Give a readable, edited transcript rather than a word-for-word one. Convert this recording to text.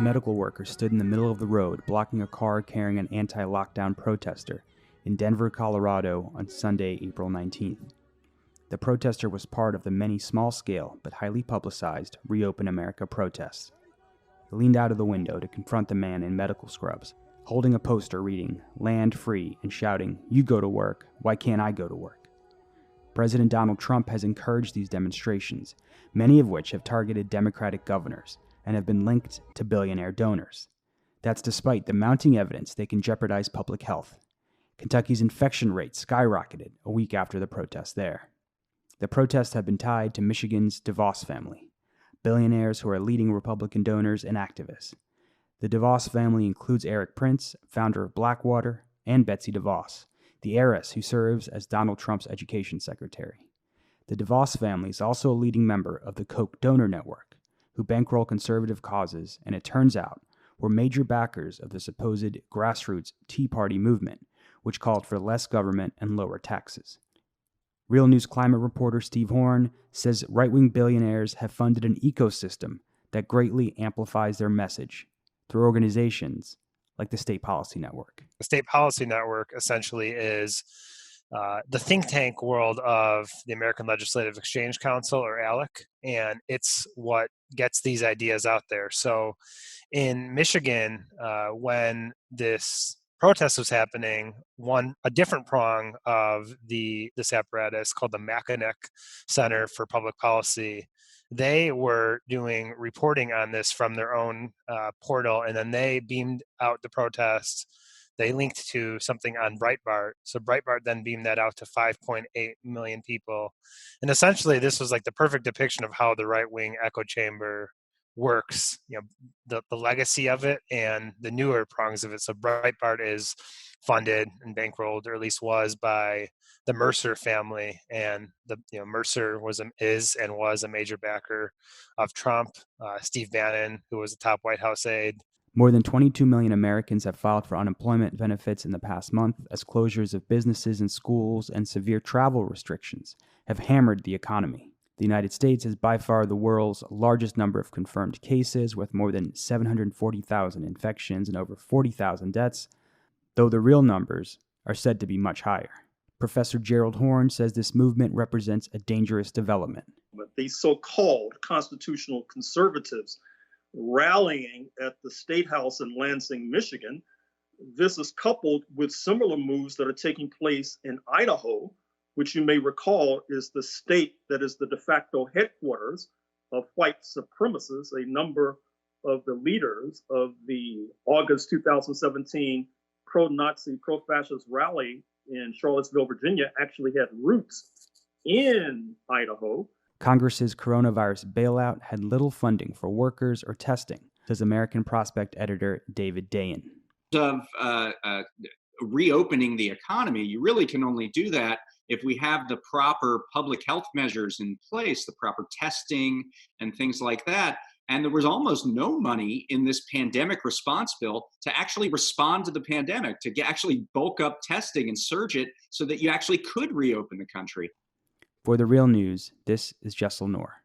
medical workers stood in the middle of the road blocking a car carrying an anti-lockdown protester in Denver, Colorado on Sunday, April 19th. The protester was part of the many small-scale but highly publicized Reopen America protests. He leaned out of the window to confront the man in medical scrubs, holding a poster reading, "Land free," and shouting, "You go to work, why can't I go to work?" President Donald Trump has encouraged these demonstrations, many of which have targeted Democratic governors and have been linked to billionaire donors. That's despite the mounting evidence they can jeopardize public health. Kentucky's infection rate skyrocketed a week after the protests there. The protests have been tied to Michigan's DeVos family, billionaires who are leading Republican donors and activists. The DeVos family includes Eric Prince, founder of Blackwater, and Betsy DeVos, the heiress who serves as Donald Trump's education secretary. The DeVos family is also a leading member of the Koch donor network, who bankroll conservative causes and, it turns out, were major backers of the supposed grassroots Tea Party movement, which called for less government and lower taxes. Real News climate reporter Steve Horn says right-wing billionaires have funded an ecosystem that greatly amplifies their message through organizations like the State Policy Network. The State Policy Network essentially is the think tank world of the American Legislative Exchange Council, or ALEC, and it's what gets these ideas out there. So in Michigan, when this protest was happening, a different prong of this apparatus called the Mackinac Center for Public Policy, they were doing reporting on this from their own portal, and then they beamed out the protests. They linked to something on Breitbart. So Breitbart then beamed that out to 5.8 million people. And essentially, this was like the perfect depiction of how the right-wing echo chamber works, the legacy of it and the newer prongs of it. So Breitbart is funded and bankrolled, or at least was, by the Mercer family, and Mercer is and was a major backer of Trump. Steve Bannon, who was a top White House aide. More than 22 million Americans have filed for unemployment benefits in the past month, as closures of businesses and schools and severe travel restrictions have hammered the economy. The United States is by far the world's largest number of confirmed cases, with more than 740,000 infections and over 40,000 deaths, though the real numbers are said to be much higher. Professor Gerald Horn says this movement represents a dangerous development. These so-called constitutional conservatives rallying at the State House in Lansing, Michigan, this is coupled with similar moves that are taking place in Idaho, which you may recall is the state that is the de facto headquarters of white supremacists. A number of the leaders of the August 2017 pro-Nazi, pro-fascist rally in Charlottesville, Virginia, actually had roots in Idaho. Congress's coronavirus bailout had little funding for workers or testing, says American Prospect editor David Dayen. Of reopening the economy, you really can only do that if we have the proper public health measures in place, the proper testing and things like that. And there was almost no money in this pandemic response bill to actually respond to the pandemic, to actually bulk up testing and surge it so that you actually could reopen the country. For The Real News, this is Jessel Noor.